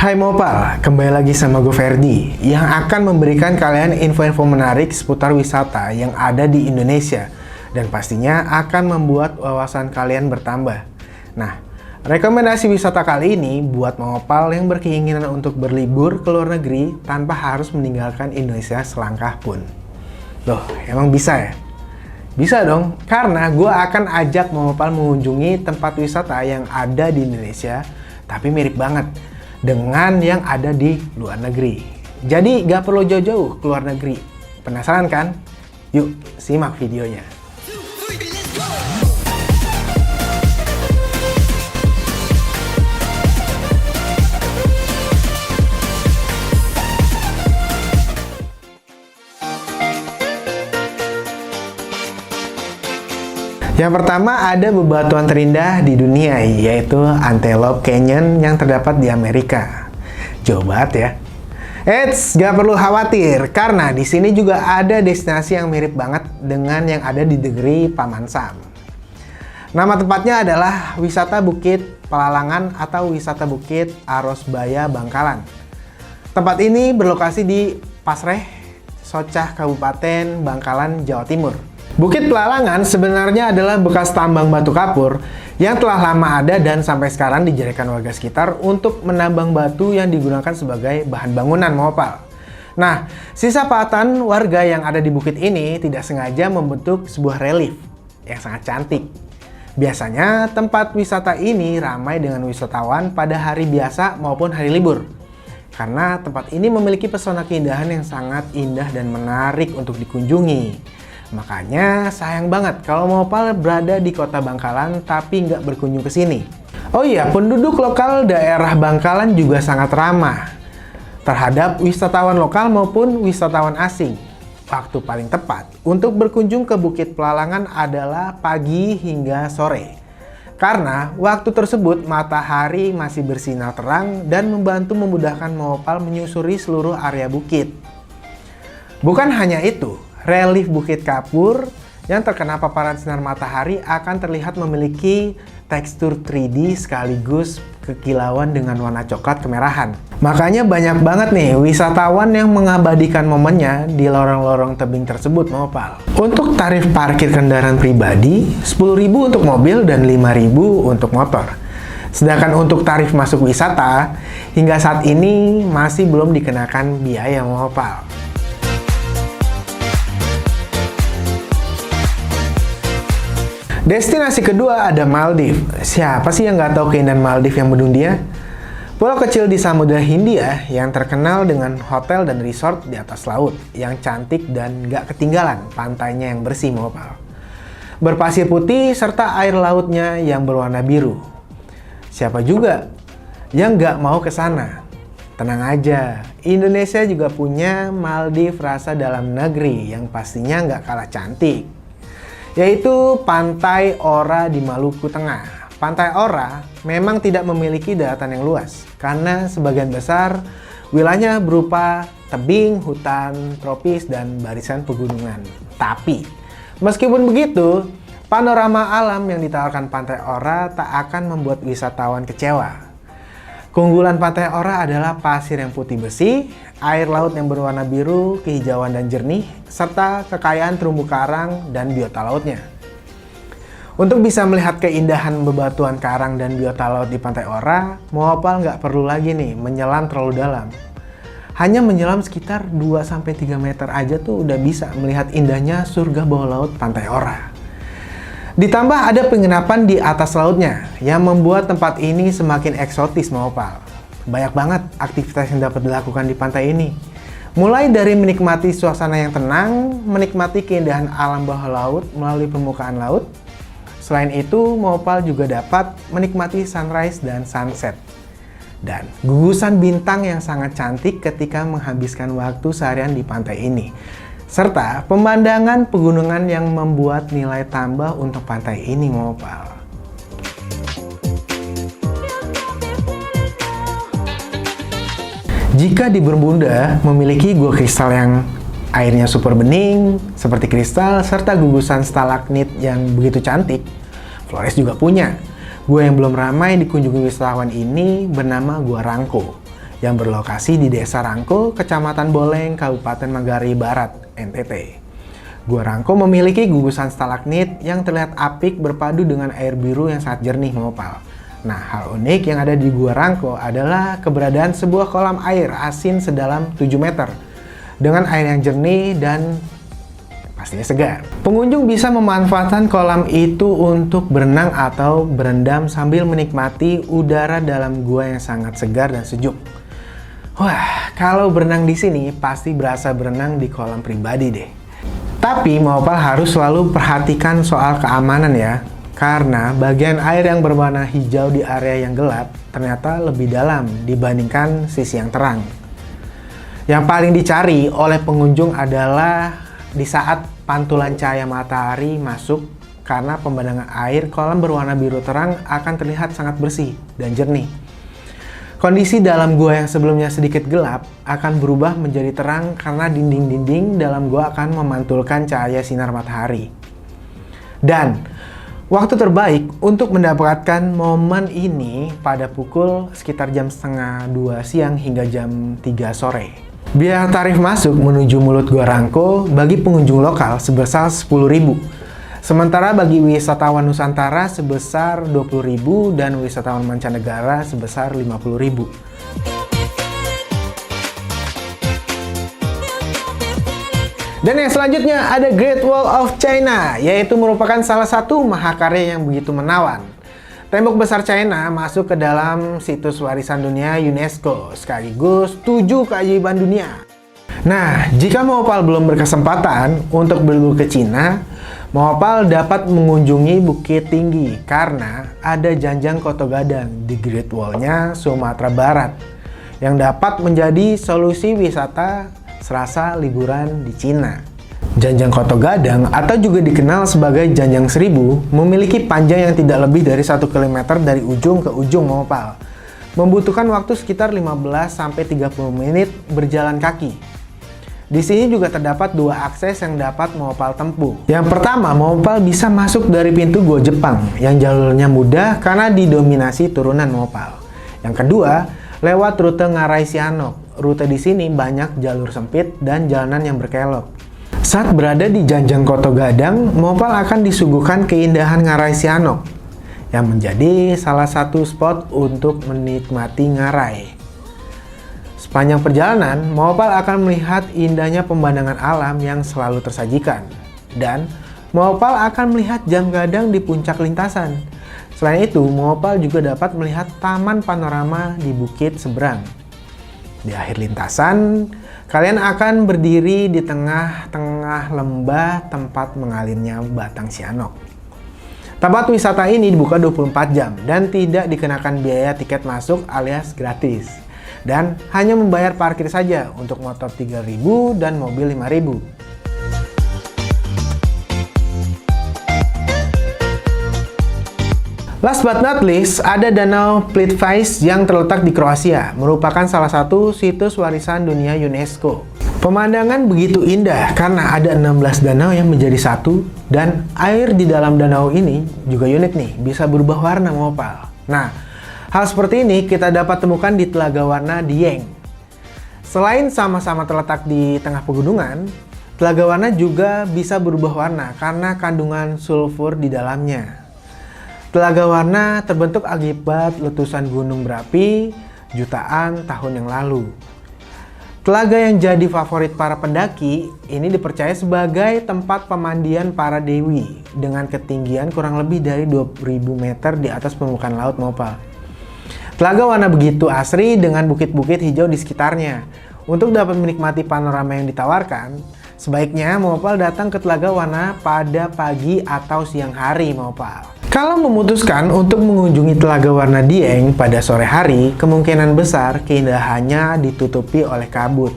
Hai Mopal, kembali lagi sama gue Ferdi yang akan memberikan kalian info-info menarik seputar wisata yang ada di Indonesia dan pastinya akan membuat wawasan kalian bertambah. Nah, rekomendasi wisata kali ini buat Mopal yang berkeinginan untuk berlibur ke luar negeri tanpa harus meninggalkan Indonesia selangkah pun. Loh, emang bisa ya? Bisa dong, karena gue akan ajak Mopal mengunjungi tempat wisata yang ada di Indonesia tapi mirip banget dengan yang ada di luar negeri. Jadi gak perlu jauh-jauh ke luar negeri. Penasaran kan? Yuk simak videonya. Yang pertama ada bebatuan terindah di dunia, yaitu Antelope Canyon yang terdapat di Amerika. Jauh banget ya. Eits, gak perlu khawatir, karena di sini juga ada destinasi yang mirip banget dengan yang ada di negeri Paman Sam. Nama tempatnya adalah Wisata Bukit Pelalangan atau Wisata Bukit Arosbaya Bangkalan. Tempat ini berlokasi di Pasreh, Socah, Kabupaten Bangkalan, Jawa Timur. Bukit Pelalangan sebenarnya adalah bekas tambang batu kapur yang telah lama ada dan sampai sekarang dijadikan warga sekitar untuk menambang batu yang digunakan sebagai bahan bangunan Mopal. Nah, sisa patan warga yang ada di bukit ini tidak sengaja membentuk sebuah relief yang sangat cantik. Biasanya tempat wisata ini ramai dengan wisatawan pada hari biasa maupun hari libur. Karena tempat ini memiliki pesona keindahan yang sangat indah dan menarik untuk dikunjungi. Makanya sayang banget kalau Mopal berada di kota Bangkalan tapi nggak berkunjung ke sini. Oh iya, penduduk lokal daerah Bangkalan juga sangat ramah terhadap wisatawan lokal maupun wisatawan asing. Waktu paling tepat untuk berkunjung ke Bukit Pelalangan adalah pagi hingga sore. Karena waktu tersebut matahari masih bersinar terang dan membantu memudahkan Mopal menyusuri seluruh area bukit. Bukan hanya itu, relief Bukit Kapur yang terkena paparan sinar matahari akan terlihat memiliki tekstur 3D sekaligus kekilauan dengan warna coklat kemerahan. Makanya banyak banget nih wisatawan yang mengabadikan momennya di lorong-lorong tebing tersebut Mopal. Untuk tarif parkir kendaraan pribadi, 10.000 untuk mobil dan 5.000 untuk motor. Sedangkan untuk tarif masuk wisata, hingga saat ini masih belum dikenakan biaya Mopal. Destinasi kedua ada Maldives. Siapa sih yang nggak tahu keindahan Maldives yang mendunia? Pulau kecil di Samudra Hindia yang terkenal dengan hotel dan resort di atas laut yang cantik dan nggak ketinggalan pantainya yang bersih Mopal. Berpasir putih serta air lautnya yang berwarna biru. Siapa juga yang nggak mau ke sana? Tenang aja, Indonesia juga punya Maldives rasa dalam negeri yang pastinya nggak kalah cantik, yaitu Pantai Ora di Maluku Tengah. Pantai Ora memang tidak memiliki daratan yang luas karena sebagian besar wilayahnya berupa tebing, hutan tropis, dan barisan pegunungan. Tapi meskipun begitu, panorama alam yang ditawarkan Pantai Ora tak akan membuat wisatawan kecewa. Keunggulan Pantai Ora adalah pasir yang putih bersih, air laut yang berwarna biru, kehijauan dan jernih, serta kekayaan terumbu karang dan biota lautnya. Untuk bisa melihat keindahan bebatuan karang dan biota laut di Pantai Ora, Mopal nggak perlu lagi nih menyelam terlalu dalam. Hanya menyelam sekitar 2-3 meter aja tuh udah bisa melihat indahnya surga bawah laut Pantai Ora. Ditambah ada penginapan di atas lautnya yang membuat tempat ini semakin eksotis Mopal. Banyak banget aktivitas yang dapat dilakukan di pantai ini. Mulai dari menikmati suasana yang tenang, menikmati keindahan alam bawah laut melalui permukaan laut. Selain itu, Mopal juga dapat menikmati sunrise dan sunset. Dan gugusan bintang yang sangat cantik ketika menghabiskan waktu seharian di pantai ini. Serta pemandangan pegunungan yang membuat nilai tambah untuk pantai ini Mopal. Jika di Bermuda memiliki gua kristal yang airnya super bening seperti kristal serta gugusan stalagmit yang begitu cantik, Flores juga punya. Gua yang belum ramai dikunjungi wisatawan ini bernama Gua Rangko, yang berlokasi di Desa Rangko, Kecamatan Boleng, Kabupaten Manggarai Barat, NTT. Gua Rangko memiliki gugusan stalagmit yang terlihat apik berpadu dengan air biru yang sangat jernih mengopal. Nah, hal unik yang ada di Gua Rangko adalah keberadaan sebuah kolam air asin sedalam 7 meter dengan air yang jernih dan pastinya segar. Pengunjung bisa memanfaatkan kolam itu untuk berenang atau berendam sambil menikmati udara dalam gua yang sangat segar dan sejuk. Wah, kalau berenang di sini pasti berasa berenang di kolam pribadi deh. Tapi mengopal harus selalu perhatikan soal keamanan ya, karena bagian air yang berwarna hijau di area yang gelap ternyata lebih dalam dibandingkan sisi yang terang. Yang paling dicari oleh pengunjung adalah di saat pantulan cahaya matahari masuk, karena pemandangan air kolam berwarna biru terang akan terlihat sangat bersih dan jernih. Kondisi dalam gua yang sebelumnya sedikit gelap akan berubah menjadi terang karena dinding-dinding dalam gua akan memantulkan cahaya sinar matahari. Dan waktu terbaik untuk mendapatkan momen ini pada pukul sekitar jam setengah 2 siang hingga jam 3 sore. Biaya tarif masuk menuju Mulut Gua Rangko bagi pengunjung lokal sebesar 10.000. Sementara bagi wisatawan Nusantara sebesar 20.000 dan wisatawan mancanegara sebesar 50.000. Dan yang selanjutnya ada Great Wall of China, yaitu merupakan salah satu mahakarya yang begitu menawan. Tembok besar China masuk ke dalam situs warisan dunia UNESCO sekaligus 7 keajaiban dunia. Nah, jika mengopal belum berkesempatan untuk berlibur ke Cina, mengopal dapat mengunjungi Bukit Tinggi karena ada Janjang Koto Gadang di Great Wall-nya Sumatera Barat yang dapat menjadi solusi wisata serasa liburan di Cina. Janjang Koto Gadang atau juga dikenal sebagai Janjang Seribu memiliki panjang yang tidak lebih dari 1 km dari ujung ke ujung mengopal. Membutuhkan waktu sekitar 15-30 menit berjalan kaki. Di sini juga terdapat 2 akses yang dapat mengopal tempuh. Yang pertama, mengopal bisa masuk dari pintu Gua Jepang yang jalurnya mudah karena didominasi turunan mengopal. Yang kedua, lewat rute Ngarai Sianok. Rute di sini banyak jalur sempit dan jalanan yang berkelok. Saat berada di Janjang Koto Gadang, mengopal akan disuguhkan keindahan Ngarai Sianok yang menjadi salah satu spot untuk menikmati ngarai. Sepanjang perjalanan, mengopal akan melihat indahnya pemandangan alam yang selalu tersajikan. Dan mengopal akan melihat jam gadang di puncak lintasan. Selain itu, mengopal juga dapat melihat taman panorama di bukit seberang. Di akhir lintasan, kalian akan berdiri di tengah-tengah lembah tempat mengalirnya Batang Sianok. Tempat wisata ini dibuka 24 jam dan tidak dikenakan biaya tiket masuk alias gratis. Dan hanya membayar parkir saja untuk motor 3.000 dan mobil 5.000. Last but not least, ada Danau Plitvice yang terletak di Kroasia, merupakan salah satu situs warisan dunia UNESCO. Pemandangan begitu indah karena ada 16 danau yang menjadi satu dan air di dalam danau ini juga unik nih, bisa berubah warna mengopal. Nah, hal seperti ini kita dapat temukan di Telaga Warna Dieng. Selain sama-sama terletak di tengah pegunungan, Telaga Warna juga bisa berubah warna karena kandungan sulfur di dalamnya. Telaga Warna terbentuk akibat letusan gunung berapi jutaan tahun yang lalu. Telaga yang jadi favorit para pendaki ini dipercaya sebagai tempat pemandian para dewi dengan ketinggian kurang lebih dari 2.000 meter di atas permukaan laut mengopal. Telaga Warna begitu asri dengan bukit-bukit hijau di sekitarnya. Untuk dapat menikmati panorama yang ditawarkan, sebaiknya mengopal datang ke Telaga Warna pada pagi atau siang hari mengopal. Kalau memutuskan untuk mengunjungi Telaga Warna Dieng pada sore hari, kemungkinan besar keindahannya ditutupi oleh kabut.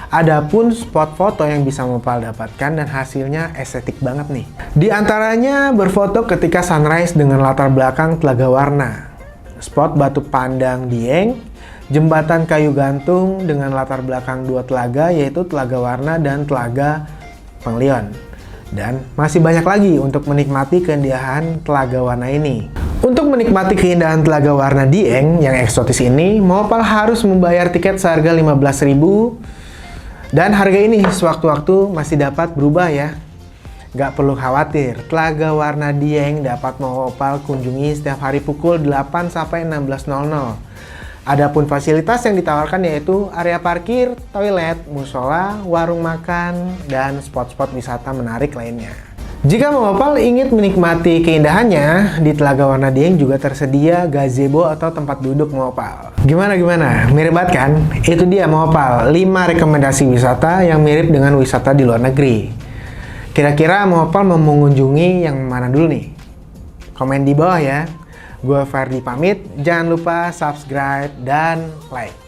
Adapun spot foto yang bisa mengopal dapatkan dan hasilnya estetik banget nih. Di antaranya berfoto ketika sunrise dengan latar belakang Telaga Warna, spot Batu Pandang Dieng, jembatan kayu gantung dengan latar belakang 2 telaga yaitu Telaga Warna dan Telaga Penglion. Dan masih banyak lagi untuk menikmati keindahan Telaga Warna ini. Untuk menikmati keindahan Telaga Warna Dieng yang eksotis ini, Mopal harus membayar tiket seharga 15.000 dan harga ini sewaktu-waktu masih dapat berubah ya. Gak perlu khawatir, Telaga Warna Dieng dapat Mopal kunjungi setiap hari pukul 8 sampai 16.00. Adapun fasilitas yang ditawarkan yaitu area parkir, toilet, musola, warung makan, dan spot-spot wisata menarik lainnya. Jika Mopal ingin menikmati keindahannya, di Telaga Warna Dieng juga tersedia gazebo atau tempat duduk Mopal. Gimana? Mirip banget kan? Itu dia Mopal, 5 rekomendasi wisata yang mirip dengan wisata di luar negeri. Kira-kira Mopal mau mengunjungi yang mana dulu nih? Komen di bawah ya. Gue Ferdi pamit, jangan lupa subscribe dan like.